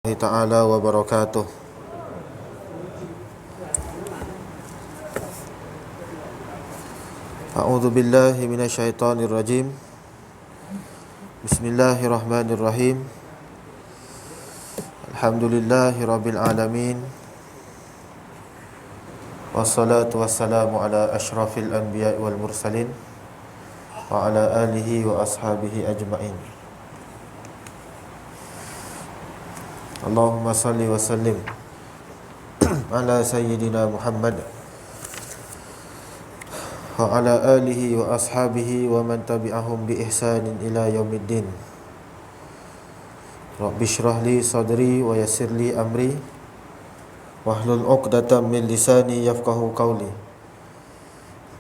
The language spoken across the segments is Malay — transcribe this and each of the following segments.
Ta'ala wa barakatuh. A'udzu billahi minasyaitonir rajim. Bismillahirrahmanirrahim. Alhamdulillahi rabbil alamin. Wassalatu wassalamu ala asyrafil anbiya'i wal mursalin wa ala alihi wa ashabihi ajma'in. Allahumma salli wa sallim ala sayyidina Muhammad wa ala alihi wa ashabihi wa man tabi'ahum bi ihsanin ila yaumiddin. Rabbi shrah li sadri wa yassir li amri wahlul 'uqdatam min lisani yafqahu qawli.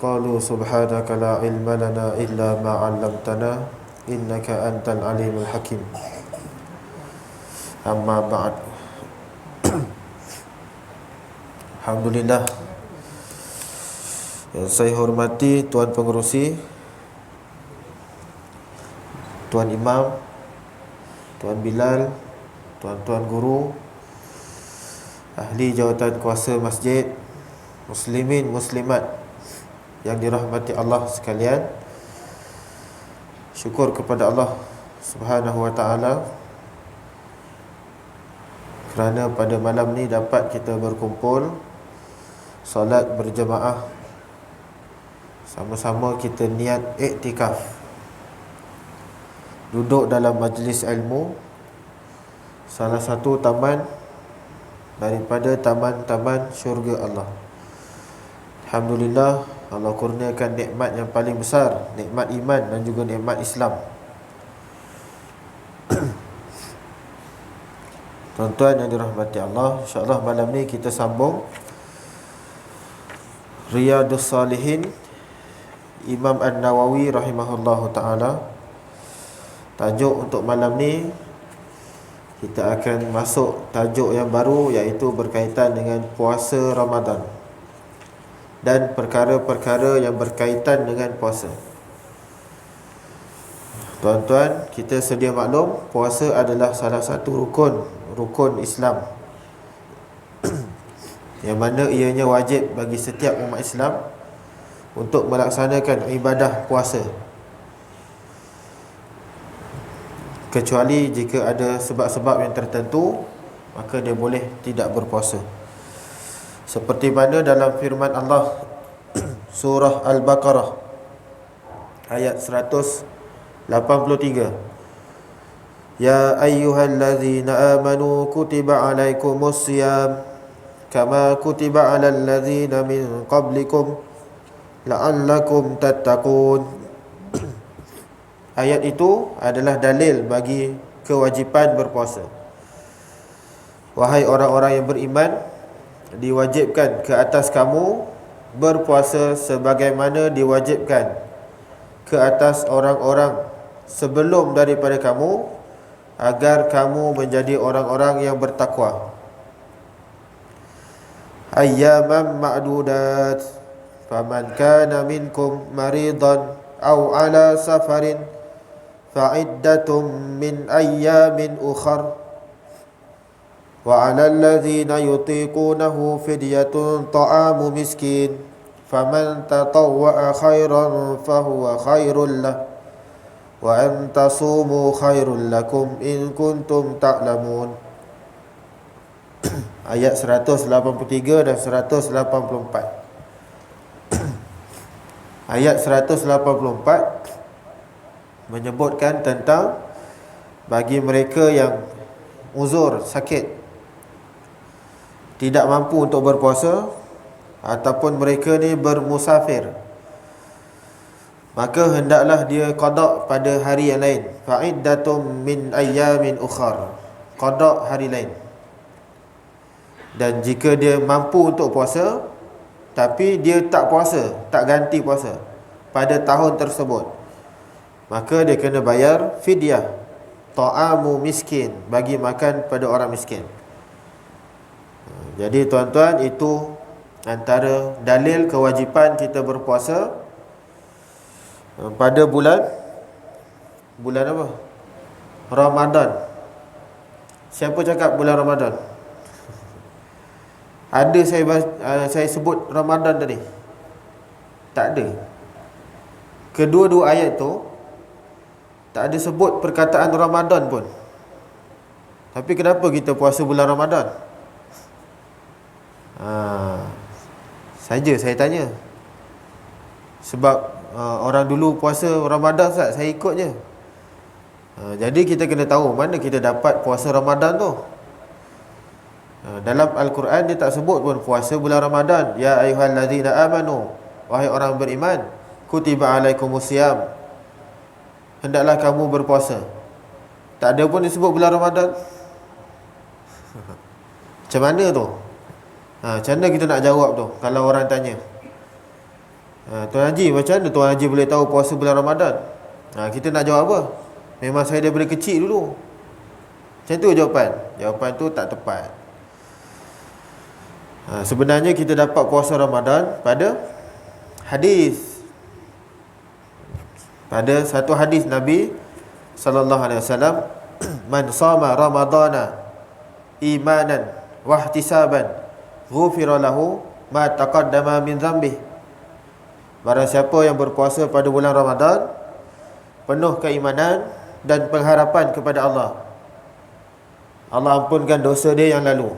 Qalu subhanaka la ilma lana illa ma 'allamtana innaka antal alimul hakim. Amma ba'd. Alhamdulillah, yang saya hormati Tuan Pengerusi, Tuan Imam, Tuan Bilal, Tuan-tuan guru, ahli jawatan kuasa masjid, muslimin muslimat yang dirahmati Allah sekalian. Syukur kepada Allah Subhanahu wa ta'ala kerana pada malam ni dapat kita berkumpul, solat berjemaah, sama-sama kita niat iktikaf, duduk dalam majlis ilmu, salah satu taman daripada taman-taman syurga Allah. Alhamdulillah, Allah kurniakan nikmat yang paling besar, nikmat iman dan juga nikmat Islam. Tuan-tuan yang dirahmati Allah, insya-Allah malam ni kita sambung Riyadhus Salihin Imam An-Nawawi rahimahullahu ta'ala. Tajuk untuk malam ni, kita akan masuk tajuk yang baru, iaitu berkaitan dengan puasa Ramadan dan perkara-perkara yang berkaitan dengan puasa. Tuan-tuan, kita sedia maklum, puasa adalah salah satu rukun Islam yang mana ianya wajib bagi setiap umat Islam untuk melaksanakan ibadah puasa, kecuali jika ada sebab-sebab yang tertentu, maka dia boleh tidak berpuasa. Seperti mana dalam firman Allah surah Al-Baqarah ayat 183, Ya ayyuhallazina amanu kutiba alaikumus siyam kama kutiba alal ladzina min qablikum la'allakum tattaqun. Ayat itu adalah dalil bagi kewajipan berpuasa. Wahai orang-orang yang beriman, diwajibkan ke atas kamu berpuasa sebagaimana diwajibkan ke atas orang-orang sebelum daripada kamu, agar kamu menjadi orang-orang yang bertakwa. Ayyaman ma'dudat, faman kana minkum maridan aw ala safarin fa'iddatum min ayyamin ukhar wa 'alal ladzina yutiqunahu fidyatun ta'amu miskin faman tatawwa'a khairan fahuwa khairul lahu wa an tasumu khairul lakum in kuntum ta'lamun. Ayat 183 dan 184. Ayat 184 menyebutkan tentang bagi mereka yang uzur, sakit, tidak mampu untuk berpuasa, ataupun mereka ni bermusafir, maka hendaklah dia qada pada hari yang lain. Fa'iddatum min ayyamin ukhar, qada hari lain. Dan jika dia mampu untuk puasa, tapi dia tak puasa, tak ganti puasa pada tahun tersebut, maka dia kena bayar fidyah, ta'amu miskin, bagi makan pada orang miskin. Jadi tuan-tuan, itu antara dalil kewajipan kita berpuasa pada bulan apa? Ramadan. Siapa cakap bulan Ramadan? Ada saya sebut Ramadan tadi? Tak ada. Kedua-dua ayat tu tak ada sebut perkataan Ramadan pun. Tapi kenapa kita puasa bulan Ramadan? Saja saya tanya. Sebab orang dulu puasa Ramadan, Ustaz, saya ikut je. Jadi kita kena tahu mana kita dapat puasa Ramadan tu. Dalam Al-Quran dia tak sebut pun puasa bulan Ramadan. Ya ayyuhallazina amanu, wahai orang beriman, kutiba alaikumusiyam, hendaklah kamu berpuasa. Tak ada pun disebut bulan Ramadan. Macam mana tu? Macam mana kita nak jawab tu kalau orang tanya? Tuan Haji, macam mana Tuan Haji boleh tahu puasa bulan Ramadan? Kita nak jawab apa? Memang saya daripada kecil dulu. Macam tu jawapan. Jawapan tu tak tepat. Sebenarnya kita dapat puasa Ramadan pada hadis. Pada satu hadis Nabi sallallahu alaihi wasallam, man shama ramadana imanan wa ihtisaban ghufira lahu ma taqaddama min dhanbih. Barang siapa yang berpuasa pada bulan Ramadan penuh keimanan dan pengharapan kepada Allah, Allah ampunkan dosa dia yang lalu.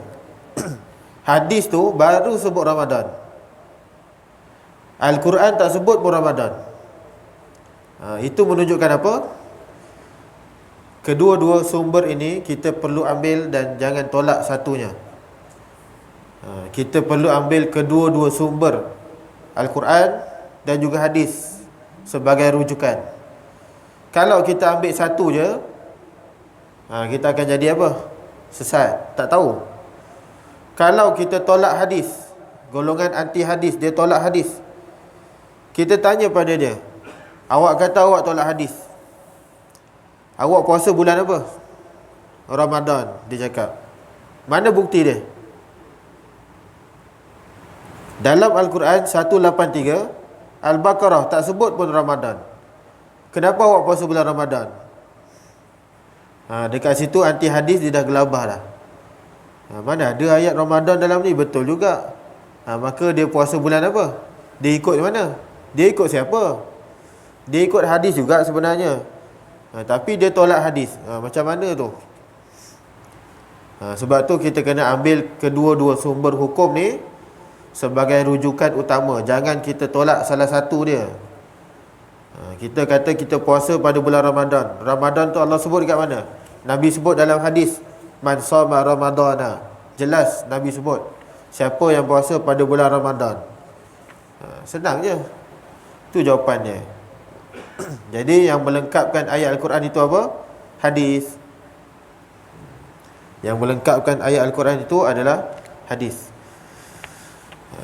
Hadis tu baru sebut Ramadan. Al-Quran tak sebut pun Ramadan. Itu menunjukkan apa? Kedua-dua sumber ini kita perlu ambil dan jangan tolak satunya. Kita perlu ambil kedua-dua sumber, Al-Quran dan juga hadis, sebagai rujukan. Kalau kita ambil satu je, kita akan jadi apa? Sesat, tak tahu. Kalau kita tolak hadis, golongan anti hadis, dia tolak hadis, kita tanya pada dia, awak kata awak tolak hadis, awak puasa bulan apa? Ramadan. Dia cakap, mana bukti dia? Dalam Al-Quran 183 Al-Baqarah tak sebut pun Ramadan. Kenapa awak puasa bulan Ramadan? Dekat situ anti hadis dia dah gelabah dah. Mana ada ayat Ramadan dalam ni? Betul juga. Maka dia puasa bulan apa? Dia ikut mana? Dia ikut siapa? Dia ikut hadis juga sebenarnya. Tapi dia tolak hadis. Macam mana tu? Sebab tu kita kena ambil kedua-dua sumber hukum ni sebagai rujukan utama. Jangan kita tolak salah satu dia. Kita kata kita puasa pada bulan Ramadan. Ramadan tu Allah sebut dekat mana? Nabi sebut dalam hadis, man shoma ramadana. Jelas Nabi sebut siapa yang puasa pada bulan Ramadan. Senang je. Tu jawapannya. Jadi yang melengkapkan ayat Al-Quran itu apa? Hadis. Yang melengkapkan ayat Al-Quran itu adalah hadis.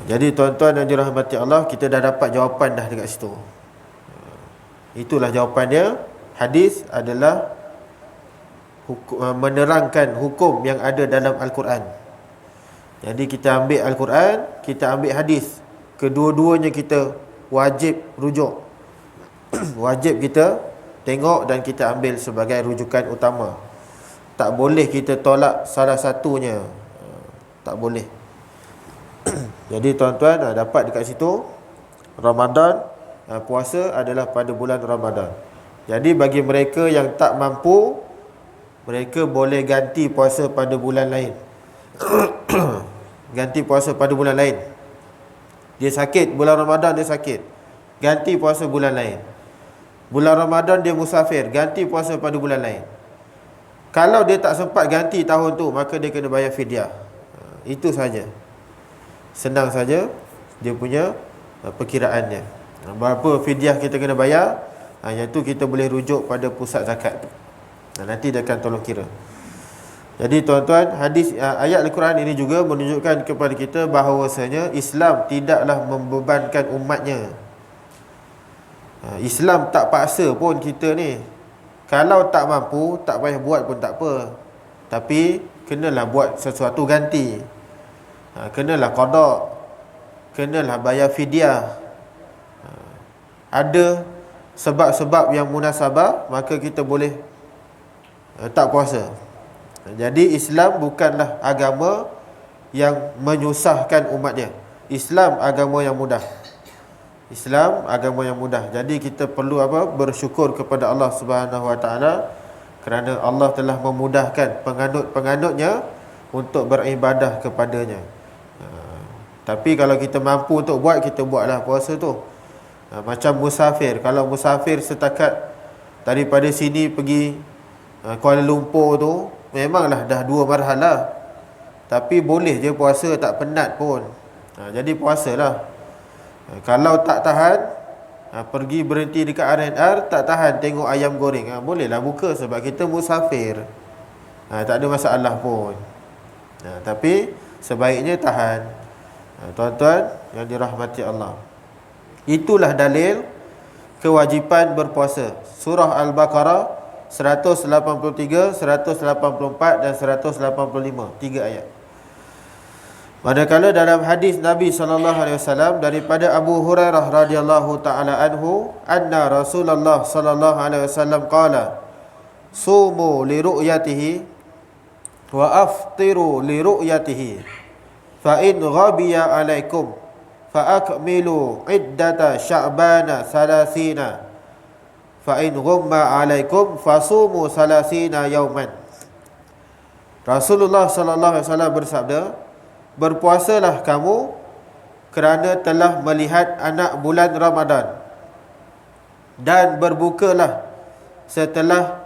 Jadi tuan-tuan dan dirahmati Allah, kita dah dapat jawapan dah dekat situ. Itulah jawapannya. Hadis adalah menerangkan hukum yang ada dalam Al-Quran. Jadi kita ambil Al-Quran, kita ambil hadis. Kedua-duanya kita wajib rujuk. Wajib kita tengok dan kita ambil sebagai rujukan utama. Tak boleh kita tolak salah satunya. Tak boleh. Jadi tuan-tuan dapat dekat situ Ramadan, puasa adalah pada bulan Ramadan. Jadi bagi mereka yang tak mampu, mereka boleh ganti puasa pada bulan lain. Ganti puasa pada bulan lain. Dia sakit, bulan Ramadan dia sakit, ganti puasa bulan lain. Bulan Ramadan dia musafir, ganti puasa pada bulan lain. Kalau dia tak sempat ganti tahun tu, maka dia kena bayar fidyah. Itu saja. Senang saja dia punya perkiraannya. Berapa fidyah kita kena bayar, yang tu kita boleh rujuk pada pusat zakat. Nanti dia akan tolong kira. Jadi tuan-tuan, hadis ayat Al-Quran ini juga menunjukkan kepada kita bahawasanya Islam tidaklah membebankan umatnya. Islam tak paksa pun kita ni. Kalau tak mampu, tak payah buat pun tak apa. Tapi kenalah buat sesuatu ganti. Kenalah qada, kenalah bayar fidyah. Ada sebab-sebab yang munasabah, maka kita boleh tak puasa. Jadi Islam bukanlah agama yang menyusahkan umatnya. Islam agama yang mudah. Islam agama yang mudah. Jadi kita perlu bersyukur kepada Allah Subhanahu Wa Taala kerana Allah telah memudahkan penganut-penganutnya untuk beribadah kepadanya. Tapi kalau kita mampu untuk buat, kita buatlah puasa tu. Macam musafir. Kalau musafir setakat daripada sini pergi Kuala Lumpur tu, memanglah dah 2 marhalah. Tapi boleh je puasa, tak penat pun. Jadi puasalah. Kalau tak tahan, pergi berhenti dekat R&R, tak tahan tengok ayam goreng, bolehlah buka sebab kita musafir. Tak ada masalah pun. Tapi sebaiknya tahan. Tuan-tuan yang dirahmati Allah, itulah dalil kewajipan berpuasa. Surah Al-Baqarah 183, 184 dan 185, 3 ayat. Manakala dalam hadis Nabi SAW daripada Abu Hurairah radhiyallahu taala anhu, anna Rasulullah sallallahu alaihi wasallam qala, sumu li ru'yatihi wa aftiru li ru'yatihi, fa in ghabiya alaikum fa akmilu iddata sya'bana salasina, fa in ghumma alaikum fasumu salasina yauman. Rasulullah sallallahu alaihi wasallam bersabda, berpuasalah kamu kerana telah melihat anak bulan Ramadan, dan berbukalah setelah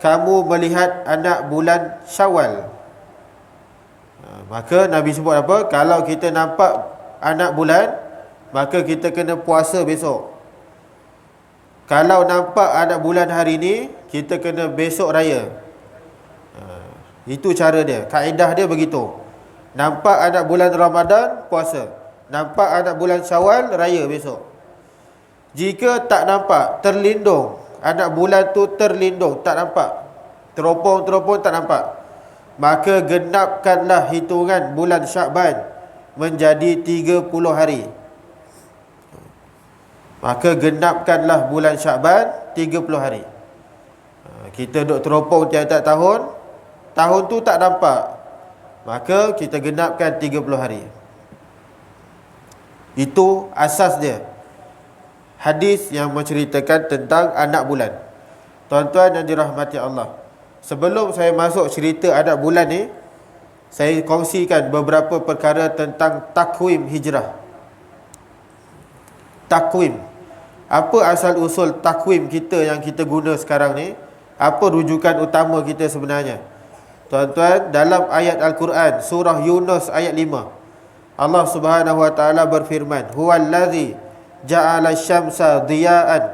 kamu melihat anak bulan Syawal. Maka Nabi sebut apa? Kalau kita nampak anak bulan, maka kita kena puasa besok. Kalau nampak anak bulan hari ni, kita kena besok raya. Itu cara dia, kaedah dia begitu. Nampak anak bulan Ramadan, puasa. Nampak anak bulan Syawal, raya besok. Jika tak nampak, terlindung, anak bulan tu terlindung, tak nampak, teropong-teropong tak nampak, maka genapkanlah hitungan bulan Syakban menjadi 30 hari. Maka genapkanlah bulan Syakban 30 hari. Kita duk teropong tiap-tiap tahun, tahun tu tak nampak, maka kita genapkan 30 hari. Itu asas dia. Hadis yang menceritakan tentang anak bulan. Tuan-tuan yang dirahmati Allah, sebelum saya masuk cerita anak bulan ni, saya kongsikan beberapa perkara tentang takwim hijrah. Takwim. Apa asal usul takwim kita yang kita guna sekarang ni? Apa rujukan utama kita sebenarnya? Tuan-tuan, dalam ayat Al-Quran surah Yunus ayat 5, Allah Subhanahu wa taala berfirman, huwallazi ja'ala asy-syamsa dhiya'an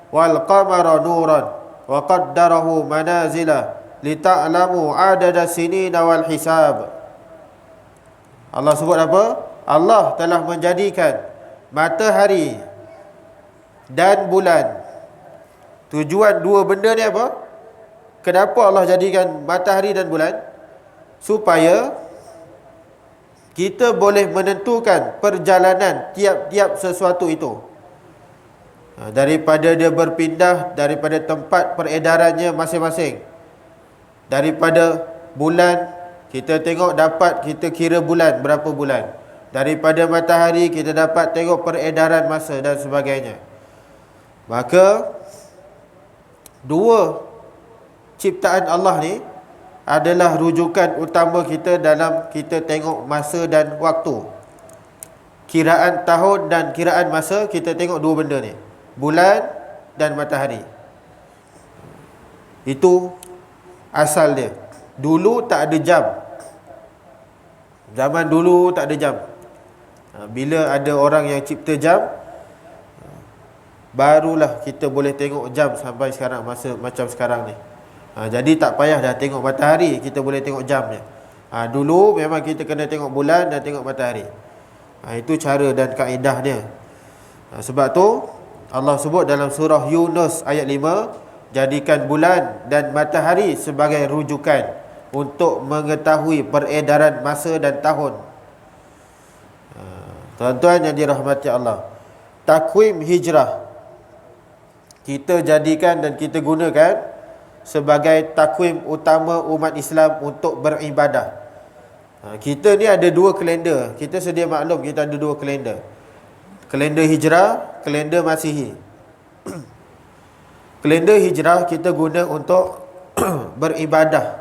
wal qamara nuran wa qaddarahu manazila lita'lamu 'adada sinina wal hisab. Allah sebut apa? Allah telah menjadikan matahari dan bulan. Tujuan dua benda ni apa? Kenapa Allah jadikan matahari dan bulan? Supaya kita boleh menentukan perjalanan tiap-tiap sesuatu itu. Daripada dia berpindah daripada tempat peredarannya masing-masing. Daripada bulan, kita tengok dapat, kita kira bulan, berapa bulan. Daripada matahari, kita dapat tengok peredaran masa dan sebagainya. Maka dua ciptaan Allah ni adalah rujukan utama kita dalam kita tengok masa dan waktu. Kiraan tahun dan kiraan masa, kita tengok dua benda ni, bulan dan matahari. Itu asal dia. Dulu tak ada jam. Zaman dulu tak ada jam. Bila ada orang yang cipta jam, barulah kita boleh tengok jam sampai sekarang, masa macam sekarang ni. Jadi tak payah dah tengok matahari, kita boleh tengok jamnya. Dulu memang kita kena tengok bulan dan tengok matahari. Itu cara dan kaedah dia. Sebab tu Allah sebut dalam surah Yunus ayat 5, jadikan bulan dan matahari sebagai rujukan untuk mengetahui peredaran masa dan tahun. Tuan-tuan yang dirahmati Allah, takwim hijrah kita jadikan dan kita gunakan sebagai takwim utama umat Islam untuk beribadah. Kita ni ada dua kalender. Kita sedia maklum kita ada dua kalender. Kalender Hijrah, kalender Masihi. Kalender Hijrah kita guna untuk beribadah.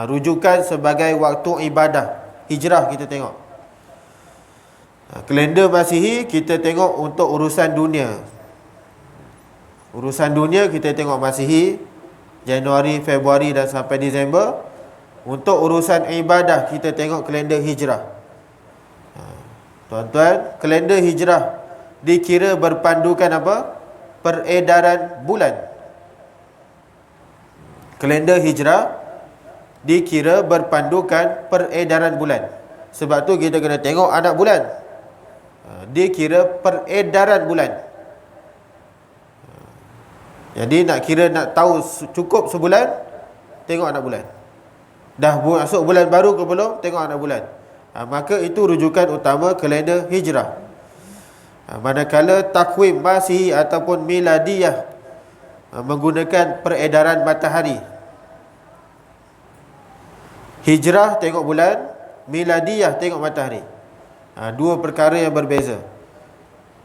Rujukan sebagai waktu ibadah. Hijrah kita tengok. Kalender Masihi kita tengok untuk urusan dunia. Urusan dunia kita tengok Masihi, Januari, Februari dan sampai Disember. Untuk urusan ibadah kita tengok kalender Hijrah. Tuan-tuan, kalender Hijrah dikira berpandukan apa? Peredaran bulan. Kalender Hijrah dikira berpandukan peredaran bulan. Sebab tu kita kena tengok anak bulan. Dia kira peredaran bulan. Jadi nak tahu cukup sebulan, tengok anak bulan. Dah masuk bulan baru ke belum, tengok anak bulan. Maka itu rujukan utama kalender Hijrah. Manakala takwim Masihi ataupun Miladiyah menggunakan peredaran matahari. Hijrah tengok bulan, Miladiyah tengok matahari. Dua perkara yang berbeza.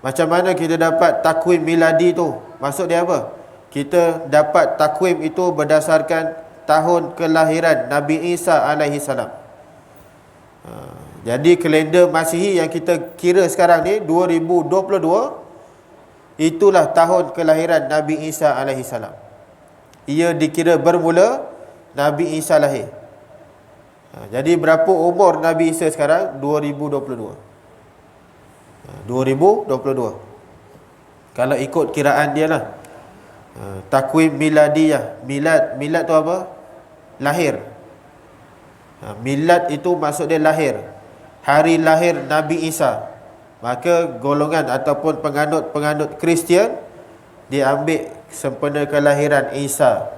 Macam mana kita dapat takwim miladi tu? Maksud dia apa? Kita dapat takwim itu berdasarkan tahun kelahiran Nabi Isa alaihi salam. Jadi kalender Masihi yang kita kira sekarang ni 2022, itulah tahun kelahiran Nabi Isa alaihi salam. Ia dikira bermula Nabi Isa lahir. Jadi berapa umur Nabi Isa sekarang? 2022. 2022. Kalau ikut kiraan dia lah. Takwim miladiyah. Milad tu apa? Lahir. Milad itu maksud dia lahir. Hari lahir Nabi Isa. Maka golongan ataupun penganut Kristian, dia ambil sempena kelahiran Isa,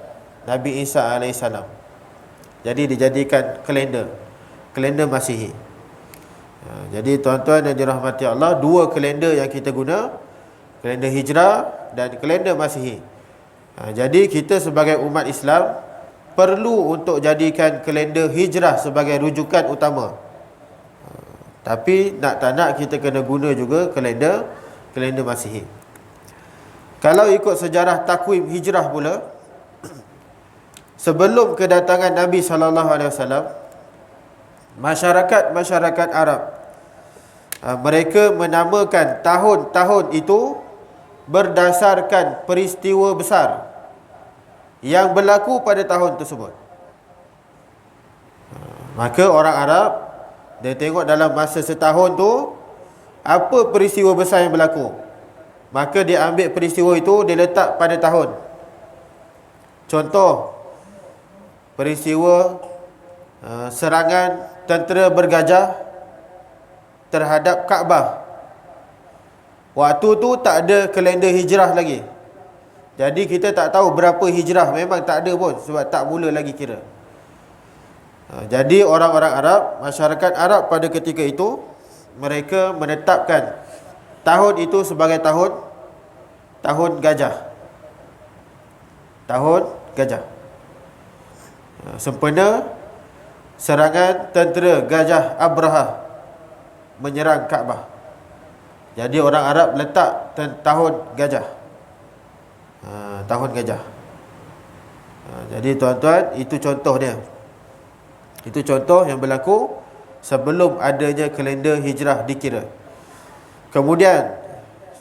Nabi Isa alaihissalam. Jadi dijadikan kalender Masihi. Jadi tuan-tuan yang dirahmati Allah, dua kalender yang kita guna, kalender Hijrah dan kalender Masihi. Jadi kita sebagai umat Islam perlu untuk jadikan kalender Hijrah sebagai rujukan utama. Tapi nak tak nak kita kena guna juga kalender Masihi. Kalau ikut sejarah takwim Hijrah pula, sebelum kedatangan Nabi SAW, masyarakat Arab, mereka menamakan tahun-tahun itu berdasarkan peristiwa besar yang berlaku pada tahun tersebut. Maka orang Arab, dia tengok dalam masa setahun tu apa peristiwa besar yang berlaku, maka dia ambil peristiwa itu, dia letak pada tahun. Contoh, peristiwa serangan tentera bergajah terhadap Kaabah. Waktu tu tak ada kalender Hijrah lagi. Jadi kita tak tahu berapa Hijrah. Memang tak ada pun, sebab tak mula lagi kira. Jadi orang-orang Arab, masyarakat Arab pada ketika itu, mereka menetapkan tahun itu sebagai tahun gajah. Tahun gajah. Sempena serangan tentera Gajah Abrahah menyerang Kaabah. Jadi orang Arab letak tahun gajah. Tahun gajah. Jadi tuan-tuan, itu contoh dia. Itu contoh yang berlaku sebelum adanya kalender Hijrah dikira. Kemudian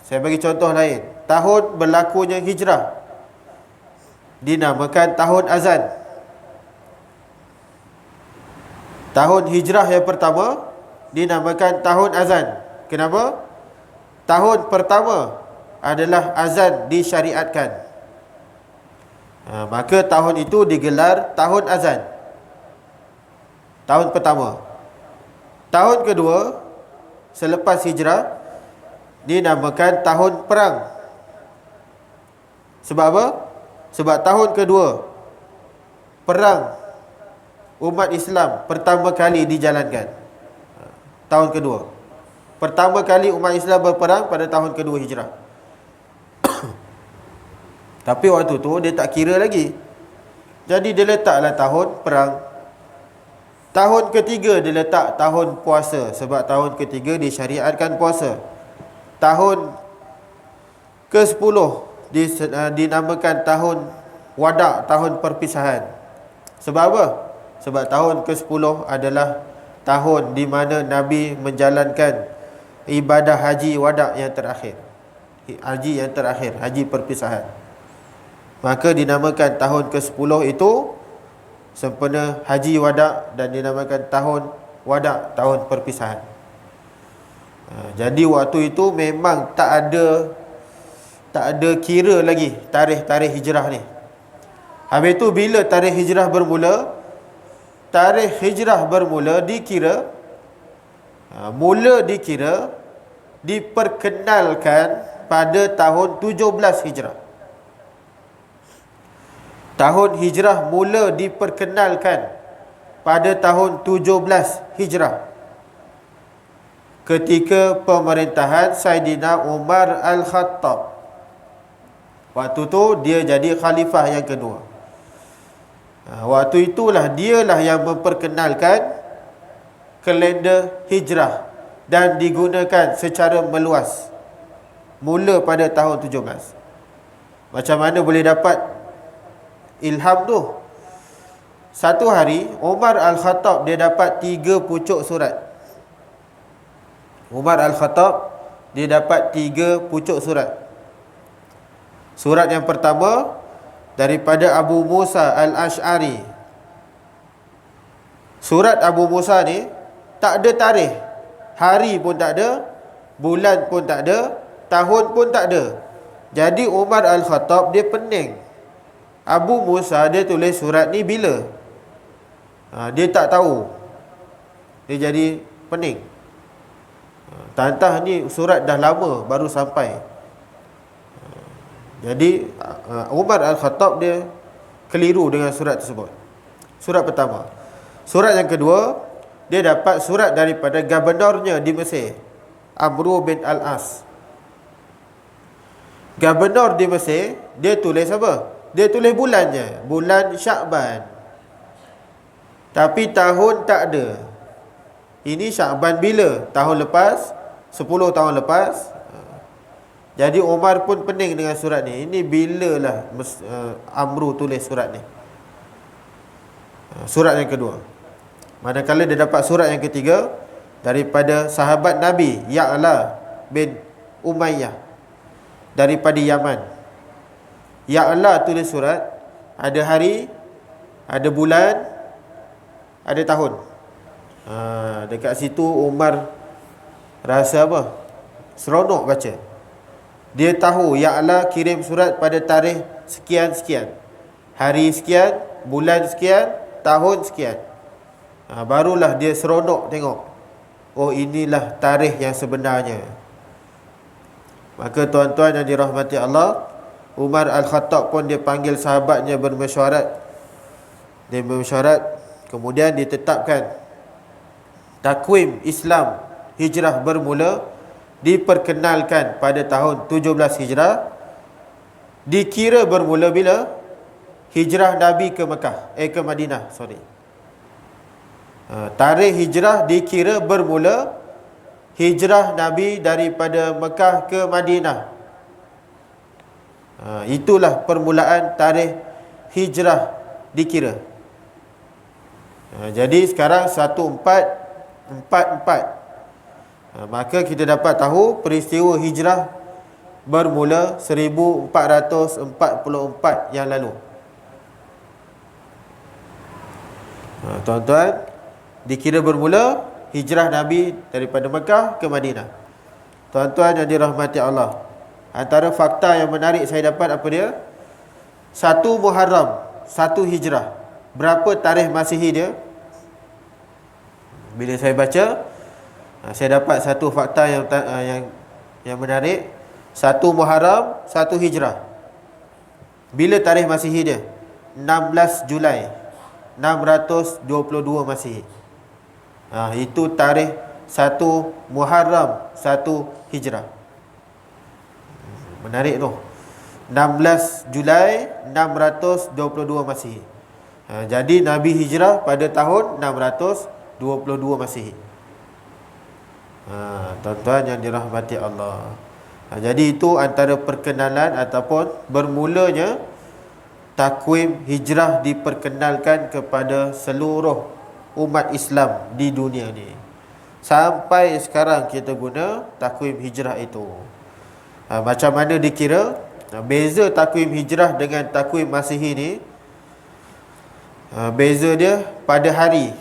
saya bagi contoh lain. Tahun berlakunya Hijrah dinamakan tahun azan. Tahun Hijrah yang pertama dinamakan tahun azan. Kenapa? Tahun pertama adalah azan disyariatkan. Maka tahun itu digelar tahun azan. Tahun pertama. Tahun kedua selepas Hijrah dinamakan tahun perang. Sebab apa? Sebab tahun kedua perang umat Islam pertama kali dijalankan. Tahun kedua. Pertama kali umat Islam berperang pada tahun kedua Hijrah. Tapi waktu tu dia tak kira lagi. Jadi dia letaklah tahun perang. Tahun ketiga dia letak tahun puasa, sebab tahun ketiga disyariatkan puasa. Tahun ke-10 dinamakan tahun wadak, tahun perpisahan. Sebab apa? Sebab tahun ke-10 adalah tahun di mana Nabi menjalankan ibadah haji wadak yang terakhir. Haji yang terakhir, haji perpisahan. Maka dinamakan tahun ke-10 itu sempena haji wadak, dan dinamakan tahun wadak, tahun perpisahan. Jadi waktu itu memang tak ada kira lagi tarikh hijrah ni. Habis tu bila tarikh hijrah bermula? Tarikh hijrah bermula dikira, diperkenalkan pada tahun 17 hijrah. Tahun hijrah mula diperkenalkan pada tahun 17 hijrah, ketika pemerintahan Saidina Umar Al-Khattab. Waktu tu dia jadi khalifah yang kedua. Waktu itulah dialah yang memperkenalkan kalender hijrah dan digunakan secara meluas mula pada tahun 17. Macam mana boleh dapat ilham tu? Satu hari Umar Al-Khattab dia dapat 3 pucuk surat. Umar Al-Khattab dia dapat 3 pucuk surat. Surat yang pertama daripada Abu Musa Al-Ash'ari. Surat Abu Musa ni tak ada tarikh, hari pun tak ada, bulan pun tak ada, tahun pun tak ada. Jadi Umar Al-Khattab dia pening. Abu Musa dia tulis surat ni bila? Dia tak tahu. Dia jadi pening. Tantah ni surat dah lama baru sampai. Jadi Umar Al-Khattab dia keliru dengan surat tersebut. Surat pertama. Surat yang kedua, dia dapat surat daripada gubernurnya di Mesir, Amru bin Al-As. Gubernur di Mesir, dia tulis apa? Dia tulis bulannya, bulan Syakban. Tapi tahun tak ada. Ini Syakban bila? Tahun lepas, 10 tahun lepas. Jadi Umar pun pening dengan surat ni. Ini bilalah Amru tulis surat ni. Surat yang kedua. Manakala dia dapat surat yang ketiga daripada sahabat Nabi Ya'la bin Umayyah daripada Yaman. Ya'la tulis surat, ada hari, ada bulan, ada tahun. Dekat situ Umar rasa apa? Seronok baca. Dia tahu Ya'la kirim surat pada tarikh sekian-sekian, hari sekian, bulan sekian, tahun sekian. Barulah dia seronok tengok, oh inilah tarikh yang sebenarnya. Maka tuan-tuan yang dirahmati Allah, Umar Al-Khattab pun dia panggil sahabatnya bermesyuarat. Dia bermesyuarat, kemudian ditetapkan takwim Islam hijrah bermula diperkenalkan pada tahun 17 hijrah. Dikira bermula bila? Hijrah Nabi ke Mekah, ke Madinah, tarikh hijrah dikira bermula hijrah Nabi daripada Mekah ke Madinah. Itulah permulaan tarikh hijrah dikira. Jadi sekarang 1444. Maka kita dapat tahu peristiwa hijrah bermula 1444 yang lalu. Tuan-tuan, dikira bermula hijrah Nabi daripada Mekah ke Madinah. Tuan-tuan yang dirahmati Allah, antara fakta yang menarik saya dapat apa dia? 1 Muharram, 1 hijrah. Berapa tarikh Masihi dia? Bila saya baca, saya dapat satu fakta yang menarik. 1 Muharram, 1 hijrah. Bila tarikh Masihi dia? 16 Julai 622 Masihi. Itu tarikh 1 Muharram, 1 hijrah. Menarik tu. 16 Julai 622 Masihi. Jadi Nabi hijrah pada tahun 622 Masihi. Tuan-tuan yang dirahmati Allah. Jadi itu antara perkenalan ataupun bermulanya takwim hijrah diperkenalkan kepada seluruh umat Islam di dunia ni. Sampai sekarang kita guna takwim hijrah itu. Macam mana dikira? Beza takwim hijrah dengan takwim Masihi ni, beza dia pada hari.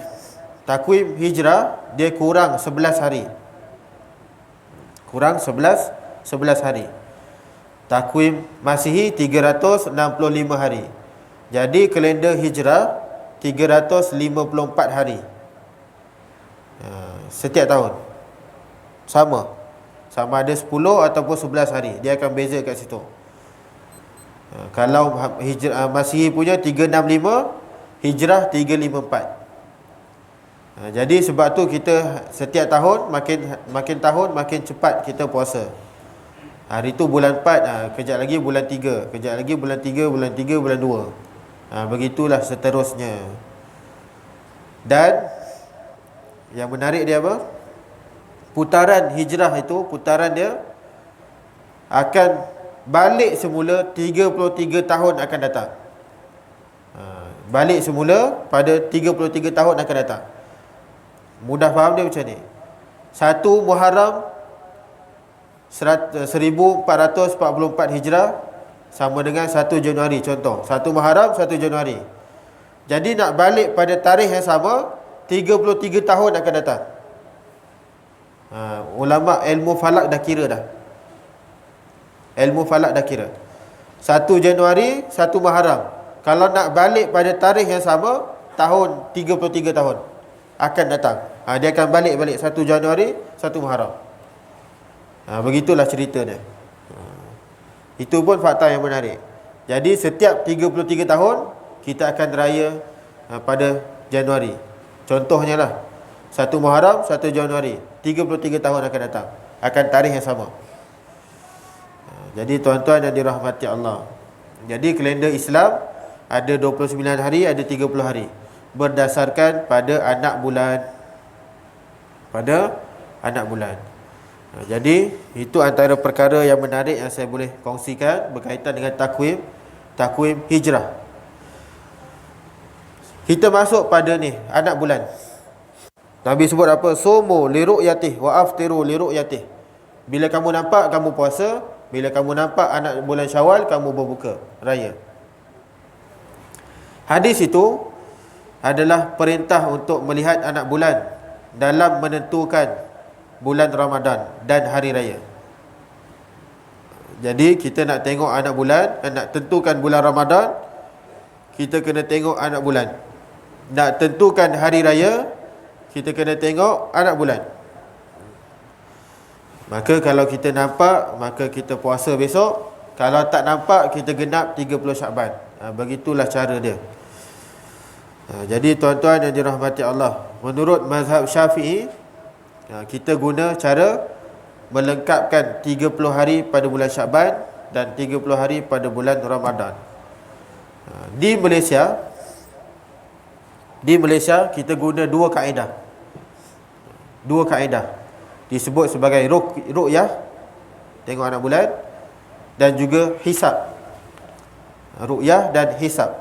Takwim hijrah dia kurang 11 hari. Kurang 11 hari. Takwim Masihi 365 hari. Jadi kalender hijrah 354 hari setiap tahun. Sama ada 10 ataupun 11 hari. Dia akan beza kat situ. Kalau hijrah Masihi punya 365, hijrah 354. Jadi sebab tu kita setiap tahun makin tahun makin cepat kita puasa. Hari tu bulan 4, kejap lagi bulan 3, kejap lagi bulan 3, bulan 3, bulan 2. Begitulah seterusnya. Dan yang menarik dia apa? Putaran hijrah itu, putaran dia akan balik semula 33 tahun akan datang. Balik semula pada 33 tahun akan datang. Mudah faham dia macam ni. 1 Muharram 1444 Hijrah sama dengan 1 Januari. Contoh 1 Muharram 1 Januari. Jadi nak balik pada tarikh yang sama 33 tahun akan datang. Ulama ilmu falak dah kira dah. Ilmu falak dah kira 1 Januari 1 Muharram. Kalau nak balik pada tarikh yang sama, tahun 33 tahun akan datang. Dia akan balik 1 Januari 1 Muharram. Begitulah cerita dia. Itu pun fakta yang menarik. Jadi setiap 33 tahun kita akan raya pada Januari. Contohnya lah 1 Muharram 1 Januari, 33 tahun akan datang, akan tarikh yang sama. Jadi tuan-tuan yang dirahmati Allah, jadi kalender Islam ada 29 hari, ada 30 hari, berdasarkan pada anak bulan. Jadi itu antara perkara yang menarik yang saya boleh kongsikan berkaitan dengan takwim hijrah. Kita masuk pada ni anak bulan. Nabi sebut apa? Sumu li ru'yatih wa aftiru li ru'yatih. Bila kamu nampak, kamu puasa. Bila kamu nampak anak bulan Syawal, kamu berbuka raya. Hadis itu adalah perintah untuk melihat anak bulan dalam menentukan bulan Ramadan dan hari raya. Jadi kita nak tengok anak bulan, nak tentukan bulan Ramadan, kita kena tengok anak bulan. Nak tentukan hari raya, kita kena tengok anak bulan. Maka kalau kita nampak, maka kita puasa besok. Kalau tak nampak, kita genap 30 Syakban. Begitulah cara dia. Jadi tuan-tuan yang dirahmati Allah, menurut mazhab Syafi'i, kita guna cara melengkapkan 30 hari pada bulan Syakban dan 30 hari pada bulan Ramadan. Di Malaysia kita guna dua kaedah. Disebut sebagai ru'yah, tengok anak bulan, dan juga hisab. Ru'yah dan hisab,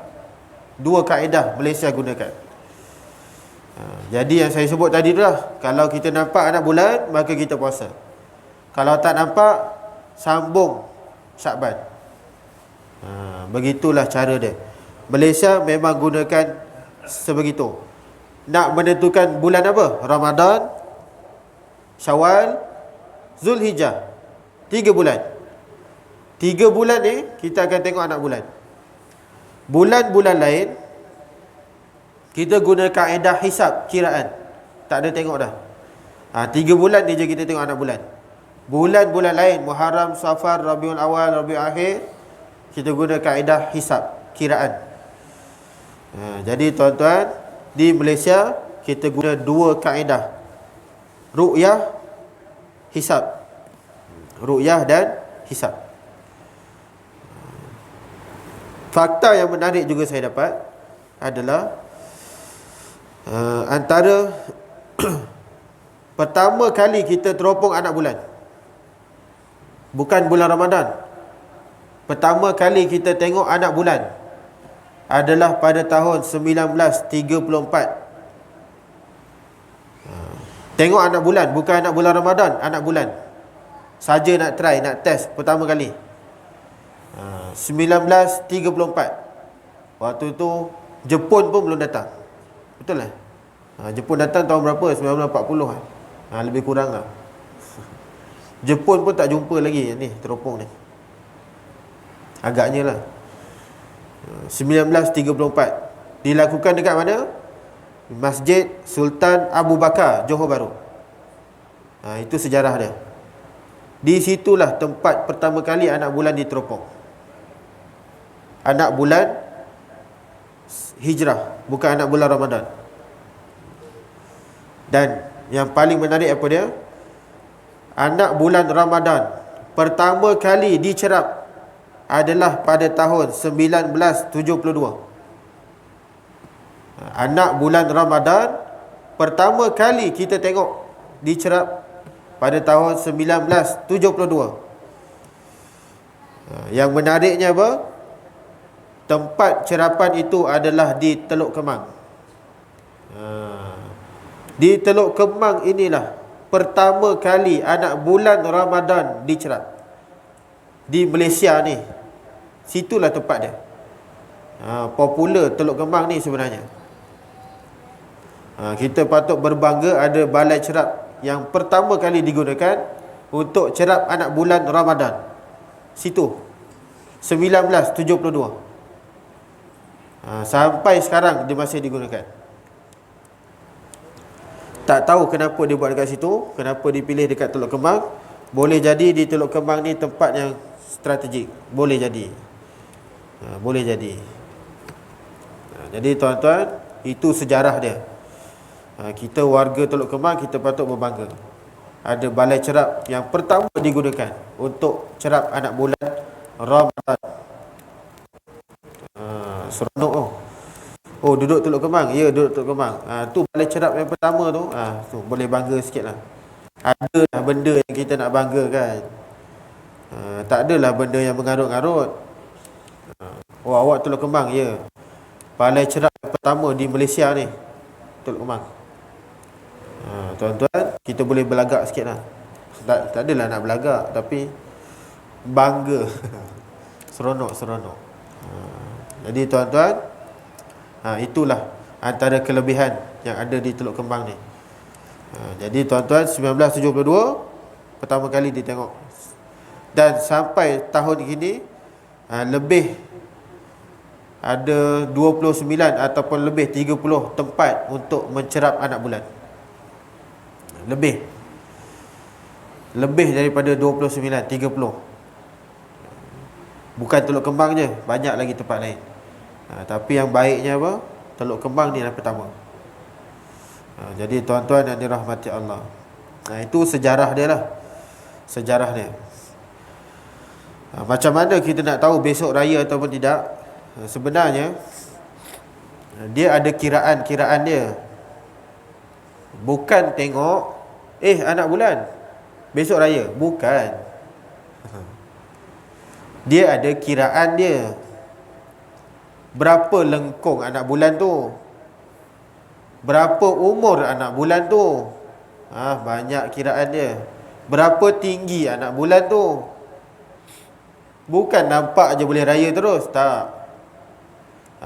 dua kaedah Malaysia gunakan. Jadi yang saya sebut tadi itulah, kalau kita nampak anak bulan, maka kita puasa. Kalau tak nampak, sambung Syakban. Begitulah cara dia. Malaysia memang gunakan sebegitu. Nak menentukan bulan apa? Ramadan, Syawal, Zulhijjah. 3 bulan. 3 bulan ni kita akan tengok anak bulan. Bulan-bulan lain kita guna kaedah hisab, kiraan. Tak ada tengok dah. 3 bulan ni je kita tengok anak bulan. Bulan-bulan lain, Muharram, Safar, Rabiul Awal, Rabiul Akhir, kita guna kaedah hisab, kiraan. Jadi tuan-tuan, di Malaysia kita guna dua kaedah, ru'yah, hisab. Ru'yah dan hisab. Fakta yang menarik juga saya dapat, adalah antara pertama kali kita teropong anak bulan, bukan bulan Ramadan. Pertama kali kita tengok anak bulan adalah pada tahun 1934. Tengok anak bulan, bukan anak bulan Ramadan, anak bulan. Saja nak try, nak test pertama kali. 1934. Waktu tu Jepun pun belum datang. Betul lah. Jepun datang tahun berapa? 1940 kan. Lebih kurang lah. Jepun pun tak jumpa lagi ni teropong ni. Agaknya lah. 1934. Dilakukan dekat mana? Masjid Sultan Abu Bakar, Johor Bahru. Itu sejarah dia. Di situlah tempat pertama kali anak bulan diteropong. Anak bulan Hijrah, bukan anak bulan Ramadan. Dan yang paling menarik apa dia? Anak bulan Ramadan pertama kali dicerap adalah pada tahun 1972. Anak bulan Ramadan pertama kali kita tengok dicerap pada tahun 1972. Yang menariknya apa? Tempat cerapan itu adalah di Teluk Kemang. Di Teluk Kemang inilah pertama kali anak bulan Ramadan dicerap. Di Malaysia ni, situlah tempat dia. Popular Teluk Kemang ni sebenarnya. Kita patut berbangga ada balai cerap yang pertama kali digunakan untuk cerap anak bulan Ramadan. Situ 1972. Sampai sekarang dia masih digunakan. Tak tahu kenapa dia buat dekat situ, kenapa dipilih dekat Teluk Kemang. Boleh jadi di Teluk Kemang ni tempat yang strategik. Boleh jadi. Boleh jadi. Jadi tuan-tuan, itu sejarah dia. Kita warga Teluk Kemang, kita patut berbangga. Ada balai cerap yang pertama digunakan untuk cerap anak bulan Ramadan. Seronok tu. Oh, duduk Teluk Kemang? Ya, duduk Teluk Kemang. Tu balai cerap yang pertama tu. Tu boleh bangga sikit lah. Ada lah benda yang kita nak bangga kan. Tak adalah benda yang mengarut-ngarut. Oh, awak Teluk Kemang? Ya. Balai cerap yang pertama di Malaysia ni, Teluk Kemang. Tuan-tuan, kita boleh belagak sikit lah. Tak adalah nak belagak, tapi bangga. Seronok. Jadi tuan-tuan, itulah antara kelebihan yang ada di Teluk Kemang ni. Jadi tuan-tuan, 1972 pertama kali ditengok. Dan sampai tahun ini lebih ada 29 ataupun lebih 30 tempat untuk mencerap anak bulan. Lebih daripada 29, 30. Bukan Teluk Kemang je, banyak lagi tempat lain. Tapi yang baiknya apa? Teluk Kemang ni yang pertama. Jadi tuan-tuan yang dirahmati Allah, itu sejarah dia lah. Sejarah dia. Macam mana kita nak tahu besok raya ataupun tidak? Sebenarnya dia ada kiraan dia. Bukan tengok anak bulan besok raya. Bukan. Dia ada kiraan dia. Berapa lengkung anak bulan tu? Berapa umur anak bulan tu? Banyak kiraan dia. Berapa tinggi anak bulan tu? Bukan nampak je boleh raya terus. Tak.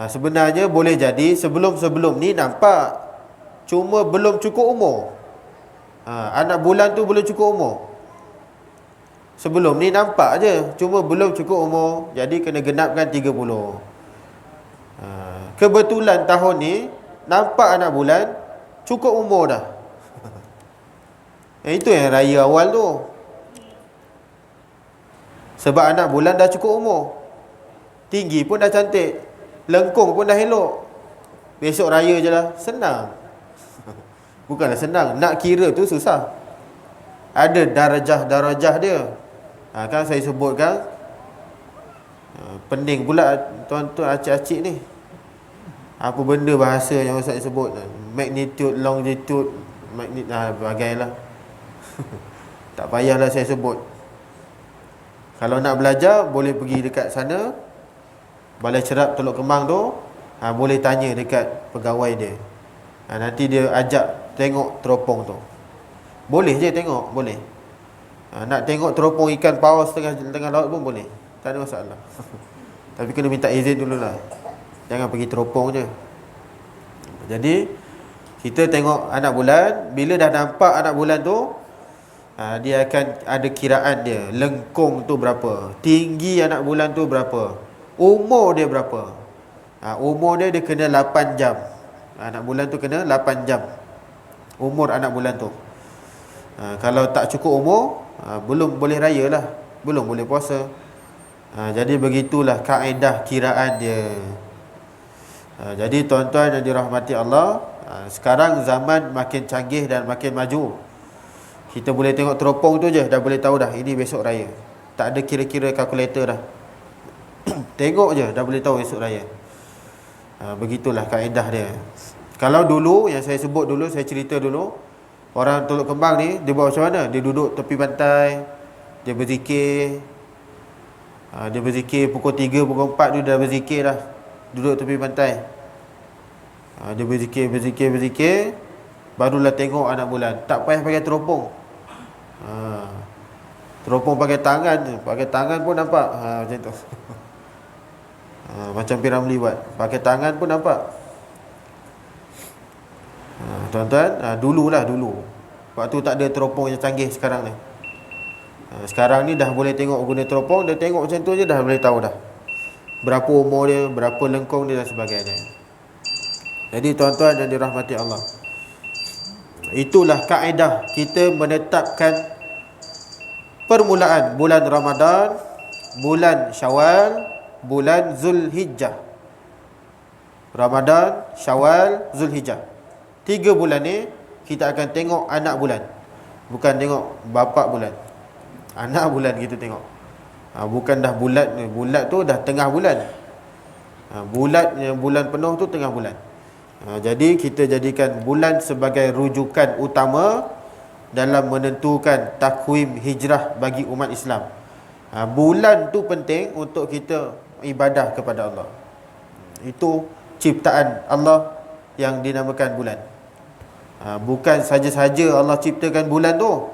Sebenarnya boleh jadi sebelum ni nampak, cuma belum cukup umur. Anak bulan tu belum cukup umur. Sebelum ni nampak je, cuma belum cukup umur. Jadi kena genapkan 30. Kebetulan tahun ni nampak anak bulan cukup umur dah. Itu yang raya awal tu. Sebab anak bulan dah cukup umur, tinggi pun dah cantik, lengkung pun dah elok. Besok raya je lah. Senang. Bukanlah senang, nak kira tu susah. Ada darajah dia. Kan saya sebutkan, pening pula tuan-tuan acik-acik ni. Apa benda bahasa yang Ustaz sebut, magnitude, longitude, bagailah. Tak payahlah saya sebut. Kalau nak belajar, boleh pergi dekat sana, Balai Cerap Teluk Kemang tu, boleh tanya dekat pegawai dia. Nanti dia ajak tengok teropong tu. Boleh je tengok, boleh. Nak tengok teropong ikan paus tengah laut pun boleh. Tak ada masalah. Tapi kena minta izin dululah. Jangan pergi teropong je. Jadi kita tengok anak bulan. Bila dah nampak anak bulan tu, dia akan ada kiraan dia. Lengkung tu berapa, tinggi anak bulan tu berapa, umur dia berapa. Umur dia kena 8 jam. Anak bulan tu kena 8 jam umur anak bulan tu. Kalau tak cukup umur, belum boleh raya lah, belum boleh puasa. Jadi begitulah kaedah kiraan dia. Jadi tuan-tuan yang dirahmati Allah, sekarang zaman makin canggih dan makin maju. Kita boleh tengok teropong tu je, dah boleh tahu dah ini besok raya. Tak ada kira-kira kalkulator dah. Tengok je dah boleh tahu besok raya. Begitulah kaedah dia. Kalau dulu, yang saya sebut dulu, saya cerita dulu, orang Teluk Kembang ni, dia buat macam mana? Dia duduk tepi pantai, dia berzikir. Dia berzikir pukul 3, pukul 4 tu dah berzikir dah. Duduk tepi pantai. Dia berzikir. Barulah tengok anak bulan. Tak payah pakai teropong. Teropong pakai tangan je. Pakai tangan pun nampak. Macam tu. Macam Piramli buat. Pakai tangan pun nampak. Tuan-tuan, dulu. Waktu tak ada teropong yang canggih sekarang ni. Sekarang ni dah boleh tengok guna teropong. Dia tengok macam tu je dah boleh tahu dah berapa umur dia, berapa lengkung dia dan sebagainya. Jadi tuan-tuan yang dirahmati Allah, itulah kaedah kita menetapkan permulaan bulan Ramadan, bulan Syawal, bulan Zulhijjah. Ramadan, Syawal, Zulhijjah. 3 bulan ni kita akan tengok anak bulan. Bukan tengok bapak bulan. Anak bulan kita tengok. Bukan dah bulat ni. Bulat tu dah tengah bulan. Bulat yang bulan penuh tu tengah bulan. Jadi kita jadikan bulan sebagai rujukan utama dalam menentukan takwim hijrah bagi umat Islam. Bulan tu penting untuk kita ibadah kepada Allah. Itu ciptaan Allah yang dinamakan bulan. Bukan saja-saja Allah ciptakan bulan tu.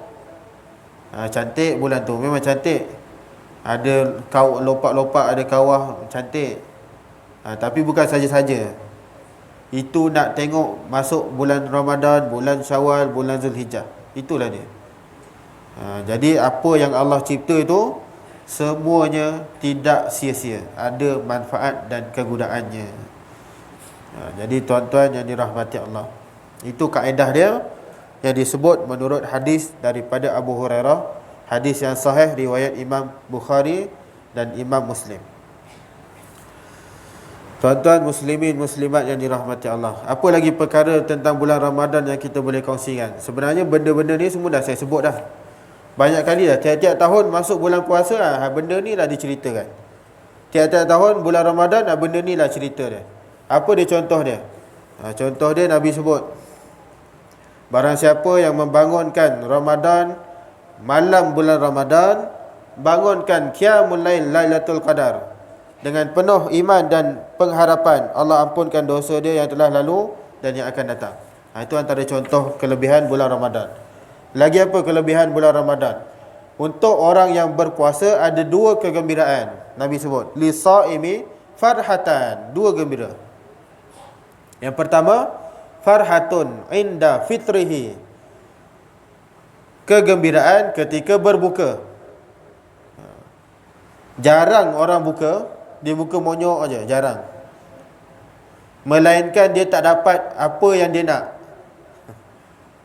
Cantik bulan tu, memang cantik. Ada lopak-lopak, ada kawah, cantik. Tapi bukan saja-saja. Itu nak tengok masuk bulan Ramadan, bulan Syawal, bulan Zulhijjah. Itulah dia. Jadi apa yang Allah cipta itu semuanya tidak sia-sia. Ada manfaat dan kegunaannya. Jadi tuan-tuan yang dirahmati Allah, itu kaedah dia yang disebut menurut hadis daripada Abu Hurairah. Hadis yang sahih riwayat Imam Bukhari dan Imam Muslim. Tuan-tuan muslimin muslimat yang dirahmati Allah, apa lagi perkara tentang bulan Ramadan yang kita boleh kongsikan? Sebenarnya benda-benda ni semua dah saya sebut dah. Banyak kali dah. Tiap-tiap tahun masuk bulan puasa, benda ni lah diceritakan. Tiap-tiap tahun bulan Ramadan, benda ni lah cerita dia. Apa dia contoh dia? Contoh dia Nabi sebut, barang siapa yang membangunkan Ramadan, malam bulan Ramadan, bangunkan qiyamul lail Lailatul Qadar dengan penuh iman dan pengharapan Allah ampunkan dosa dia yang telah lalu dan yang akan datang. Itu antara contoh kelebihan bulan Ramadan. Lagi apa kelebihan bulan Ramadan? Untuk orang yang berpuasa ada 2 kegembiraan. Nabi sebut, li saimi farhatan, 2 gembira. Yang pertama, farhatun inda fitrihi, kegembiraan ketika berbuka. Jarang orang buka, dia buka monyok aja, jarang. Melainkan dia tak dapat apa yang dia nak.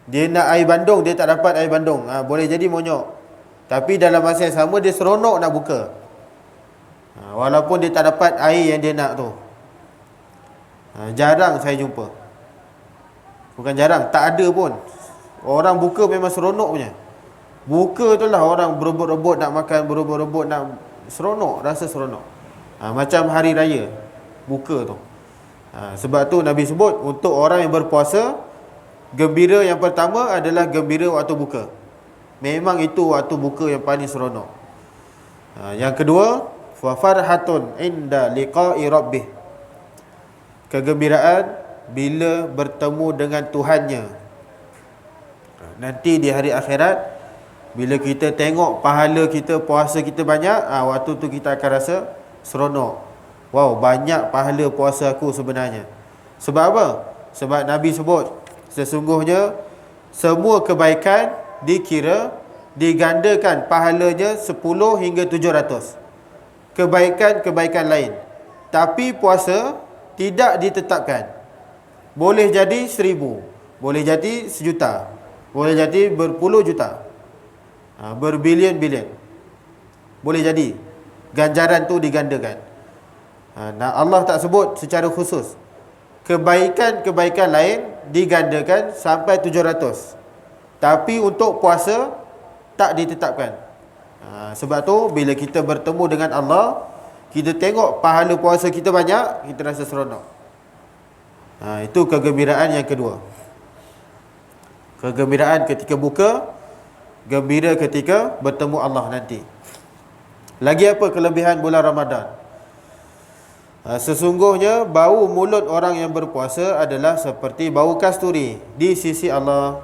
Dia nak air bandung, dia tak dapat air bandung. Boleh jadi monyok. Tapi dalam masa yang sama dia seronok nak buka. Walaupun dia tak dapat air yang dia nak tu. Jarang saya jumpa. Bukan jarang, tak ada pun. Orang buka memang seronok punya. Buka tu lah orang berebut-rebut nak makan, berebut-rebut nak seronok, rasa seronok. Macam hari raya buka tu. Sebab tu Nabi sebut untuk orang yang berpuasa, gembira yang pertama adalah gembira waktu buka. Memang itu waktu buka yang paling seronok. Yang kedua, fa farhatun inda liqa'i rabbih, kegembiraan bila bertemu dengan Tuhannya. Nanti di hari akhirat, bila kita tengok pahala kita, puasa kita banyak, waktu tu kita akan rasa seronok. Wow, banyak pahala puasa aku sebenarnya. Sebab apa? Sebab Nabi sebut, sesungguhnya semua kebaikan dikira, digandakan pahalanya 10 hingga 700 kebaikan-kebaikan lain. Tapi puasa tidak ditetapkan. Boleh jadi 1000, boleh jadi 1,000,000, boleh jadi berpuluh juta, berbilion-bilion. Boleh jadi ganjaran tu digandakan. Allah tak sebut secara khusus. Kebaikan-kebaikan lain digandakan sampai 700. Tapi untuk puasa tak ditetapkan. Sebab tu bila kita bertemu dengan Allah, kita tengok pahala puasa kita banyak, kita rasa seronok. Itu kegembiraan yang kedua. Kegembiraan ketika buka, gembira ketika bertemu Allah nanti. Lagi apa kelebihan bulan Ramadan? Sesungguhnya bau mulut orang yang berpuasa adalah seperti bau kasturi di sisi Allah.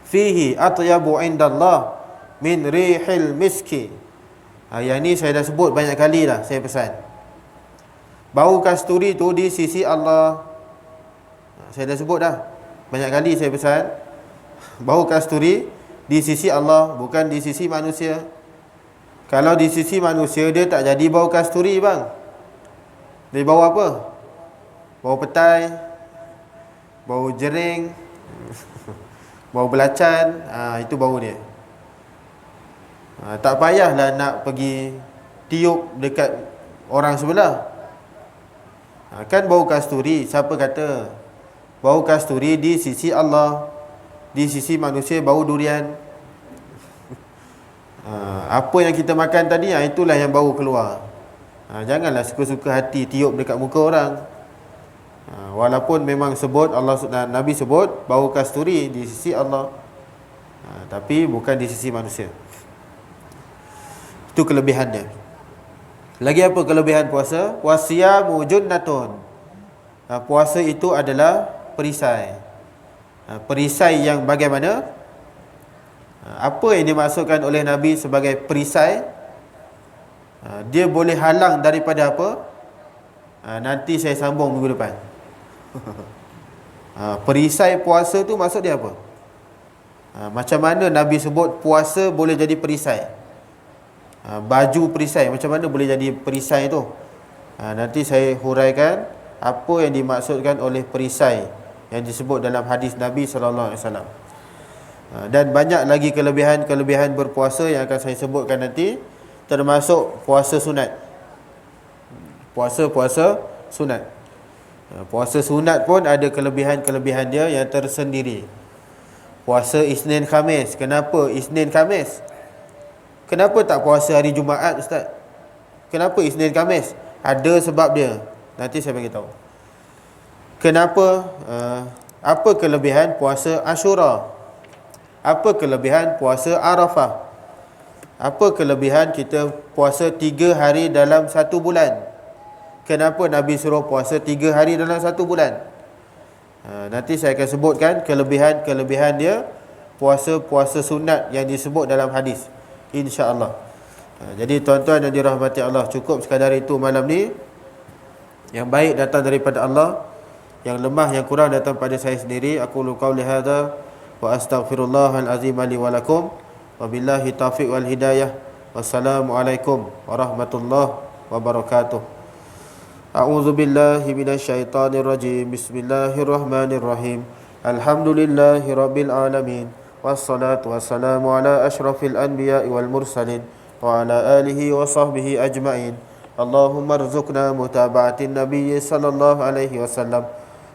Fihi atyabu indallah min rihil miski. Yang ni saya dah sebut banyak kali dah, saya pesan. Bau kasturi tu di sisi Allah. Saya dah sebut dah banyak kali, saya pesan. Bau kasturi di sisi Allah, bukan di sisi manusia. Kalau di sisi manusia, dia tak jadi bau kasturi bang. Dia bau apa? Bau petai, bau jering, bau belacan. Itu bau dia. Tak payahlah nak pergi tiup dekat orang sebelah. Kan bau kasturi, siapa kata? Bau kasturi di sisi Allah. Di sisi manusia bau durian. Apa yang kita makan tadi, itulah yang bau keluar. Janganlah suka-suka hati tiup dekat muka orang. Walaupun memang sebut Allah, Nabi sebut bau kasturi di sisi Allah, tapi bukan di sisi manusia. Itu kelebihannya. Lagi apa kelebihan puasa? Wasiyamu junnatun. Puasa itu adalah perisai. Perisai yang bagaimana? Apa yang dimaksudkan oleh Nabi sebagai perisai? Dia boleh halang daripada apa? Nanti saya sambung minggu depan. Perisai puasa tu maksud dia apa? Macam mana Nabi sebut puasa boleh jadi perisai? Baju perisai, macam mana boleh jadi perisai tu? Nanti saya huraikan apa yang dimaksudkan oleh perisai yang disebut dalam hadis Nabi SAW. Dan banyak lagi kelebihan-kelebihan berpuasa yang akan saya sebutkan nanti, termasuk puasa sunat. Puasa sunat. Puasa sunat pun ada kelebihan-kelebihan dia yang tersendiri. Puasa Isnin Khamis. Kenapa Isnin Khamis? Kenapa tak puasa hari Jumaat, Ustaz? Kenapa Isnin Khamis? Ada sebab dia. Nanti saya bagi tahu. Kenapa? Apa kelebihan puasa Ashura? Apa kelebihan puasa Arafah? Apa kelebihan kita puasa 3 hari dalam 1 bulan? Kenapa Nabi suruh puasa 3 hari dalam 1 bulan? Nanti saya akan sebutkan kelebihan-kelebihan dia, puasa-puasa sunat yang disebut dalam hadis, insya-Allah. Jadi tuan-tuan yang dirahmati Allah, cukup sekadar itu malam ni. Yang baik datang daripada Allah, yang lemah, yang kurang datang pada saya sendiri. Aku qauli hadza wa astaghfirullahal azim li wa lakum. Wabillahi taufiq wal hidayah. Wassalamualaikum warahmatullahi wabarakatuh. A'udzu billahi minasyaitonir rajim. Bismillahirrahmanirrahim. Alhamdulillahi rabbil alamin. Wassalatu wassalamu ala asyrafil anbiya'i wal mursalin wa ala alihi wa sahbihi ajma'in. Allahumma rzuqna mutaba'atin nabiyyi sallallahu alaihi wasallam,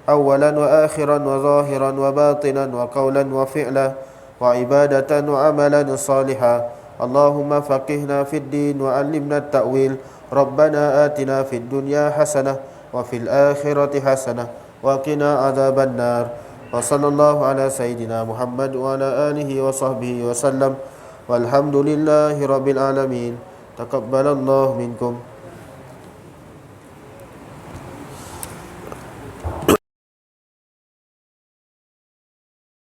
awalan wa akhiran wa zahiran wa batinan wa qawlan wa fi'lan wa ibadatan wa amalan salihan. Allahumma faqihna fid din wa 'allimna at-ta'wil. Rabbana atina fid dunya hasanah وفي الآخرة حسنة وقنا عذاب النار وصلى الله على سيدنا محمد وعلى آله وصحبه وسلم والحمد لله رب العالمين. تقبل الله منكم